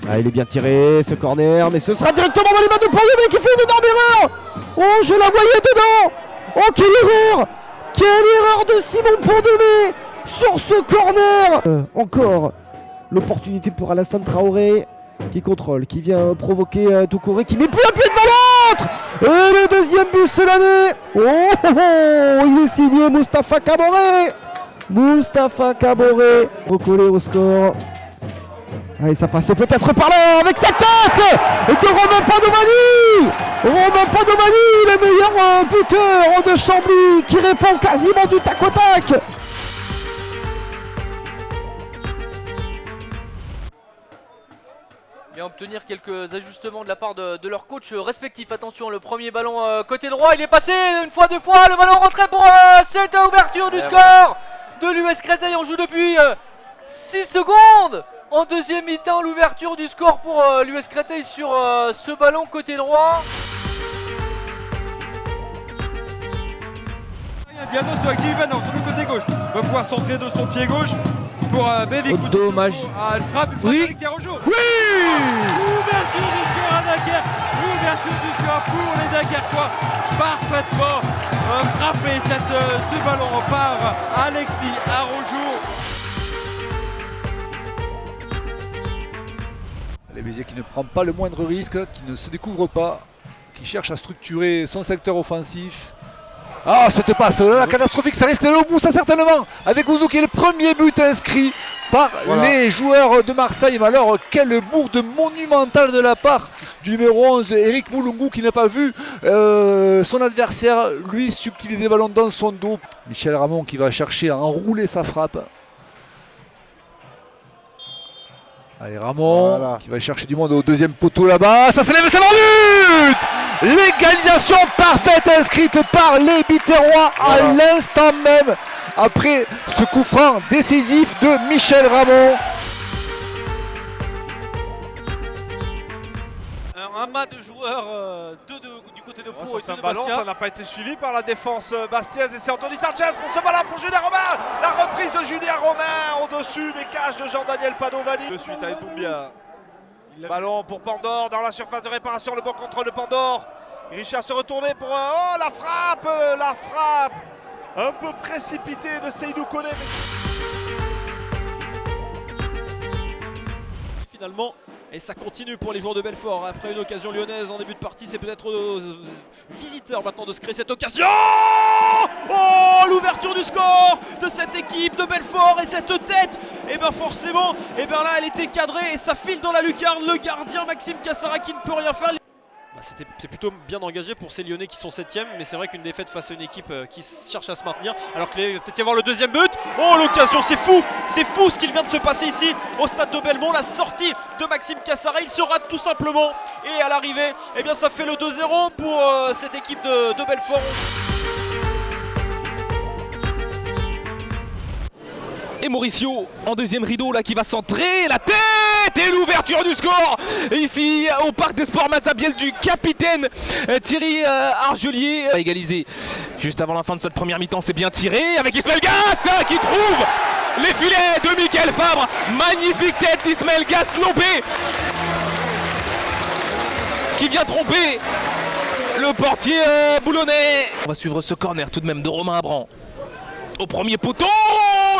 Ah, il est bien tiré ce corner, mais ce sera directement dans les mains de Pont-de-Mé qui fait une énorme erreur. Oh, je la voyais dedans. Oh, quelle erreur! Quelle erreur de Simon Pont-de-Mé sur ce corner. Encore l'opportunité pour Alassane Traoré qui contrôle, qui vient provoquer Doucouré, qui met plus un pied devant l'autre. Et le deuxième but c'est l'année. Oh, il est signé Moustapha Caboret. Moustapha Caboret recollé au score. Allez, ça passait peut-être par là avec sa tête de Romain Padomani. Romain Padomani, le meilleur buteur de Chambly, qui répond quasiment du tac au tac. Bien obtenir quelques ajustements de la part de leur coach respectif. Attention, le premier ballon côté droit, il est passé une fois, deux fois, le ballon rentré pour cette ouverture du score de l'US Créteil. On joue depuis 6 secondes. En deuxième mi-temps, l'ouverture du score pour l'US Créteil sur ce ballon côté droit. Diano sur Activivan sur le côté gauche. Va pouvoir centrer de son pied gauche pour Bévic. Oh, dommage. Ah, elle frappe Oui. Alexia Rojo. Oui. Ouverture du score à Dunkerque. Ouverture du score pour les Dunkerquois. Parfaitement frappé ce ballon par Alexis Arrojo. Les Béziers qui ne prend pas le moindre risque, qui ne se découvre pas, qui cherche à structurer son secteur offensif. Ah, cette passe là, catastrophique, ça risque d'aller au bout, ça certainement. Avec Ouzou qui est le premier but inscrit par les joueurs de Marseille. Mais alors, quelle bourde monumentale de la part du numéro 11, Eric Moulungou, qui n'a pas vu son adversaire, lui, subtiliser le ballon dans son dos. Michel Ramon qui va chercher à enrouler sa frappe. Allez, Ramon qui va chercher du monde au deuxième poteau là-bas. Ça s'élève, c'est mon but! L'égalisation parfaite inscrite par les Biterrois à l'instant même après ce coup franc décisif de Michel Ramon. Un mât de joueurs, deux du côté de Pau et deux de ballon, Bastia. ça n'a pas été suivi par la défense bastiaise et c'est Anthony Sanchez pour ce ballon pour Julien Romain. La reprise de Julien Romain au-dessus des cages de Jean-Daniel Padovani. De suite avec Doumbia. Ballon pour Pandore dans la surface de réparation, le bon contrôle de Pandore. Richard se retourner pour la frappe un peu précipitée de Seydou Koné. Finalement, et ça continue pour les joueurs de Belfort. Après une occasion lyonnaise en début de partie, c'est peut-être aux visiteurs maintenant de se créer cette occasion. Oh, l'ouverture du score de cette équipe de Belfort et cette tête. Et bien forcément, et bien là elle était cadrée et ça file dans la lucarne. Le gardien Maxime Cassara qui ne peut rien faire. C'est plutôt bien engagé pour ces Lyonnais qui sont 7e, mais c'est vrai qu'une défaite face à une équipe qui cherche à se maintenir, alors qu'il va peut-être y avoir le deuxième but. Oh, l'occasion, c'est fou ce qu'il vient de se passer ici au stade de Belmont. La sortie de Maxime Cassara, il se rate tout simplement, et à l'arrivée, eh bien ça fait le 2-0 pour cette équipe de Belfort. Et Mauricio en deuxième rideau là qui va centrer la tête et l'ouverture du score ici au Parc des Sports Mazzabielle du capitaine Thierry Argelier. Égalisé juste avant la fin de cette première mi-temps, c'est bien tiré avec Ismaël Gass qui trouve les filets de Mickaël Fabre. Magnifique tête d'Ismaël Gass lobé qui vient tromper le portier boulonnais. On va suivre ce corner tout de même de Romain Abran au premier poteau.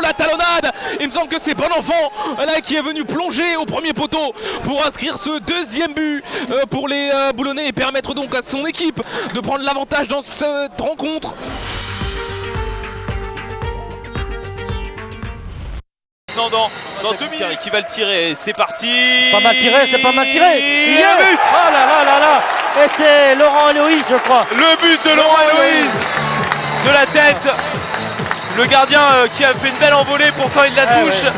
La talonnade, il me semble que c'est Bonenfant là qui est venu plonger au premier poteau pour inscrire ce deuxième but pour les Boulonnais et permettre donc à son équipe de prendre l'avantage dans cette rencontre. Non, dans 2 minutes qui va le tirer, c'est parti. Pas mal tiré, c'est pas mal tiré. Il y a but. Oh là là là là. Et c'est Laurent Héloïse, je crois. Le but de Laurent Héloïse de la tête. Le gardien qui a fait une belle envolée, pourtant il la touche,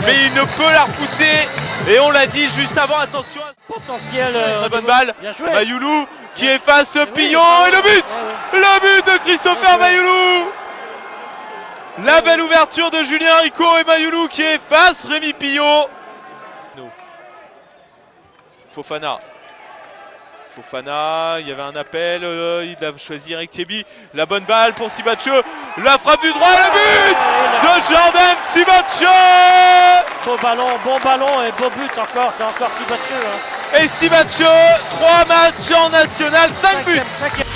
mais il ne peut la repousser. Et on l'a dit juste avant, attention. Potentiel. Très bonne balle. Mayoulou qui efface Pillon et le but. Le but de Christopher Mayoulou. La belle ouverture de Julien Rico et Mayoulou qui efface Rémi Pillon. Fofana. Fofana, il y avait un appel, il a choisi Eric Thiebi, la bonne balle pour Sibatcheux, la frappe du droit, le but de Jordan Sibatcheux. Bon ballon et beau but encore, c'est encore Sibatcheux. Hein. Et Sibatcheux, 3 matchs en national, 5 buts. Cinquième.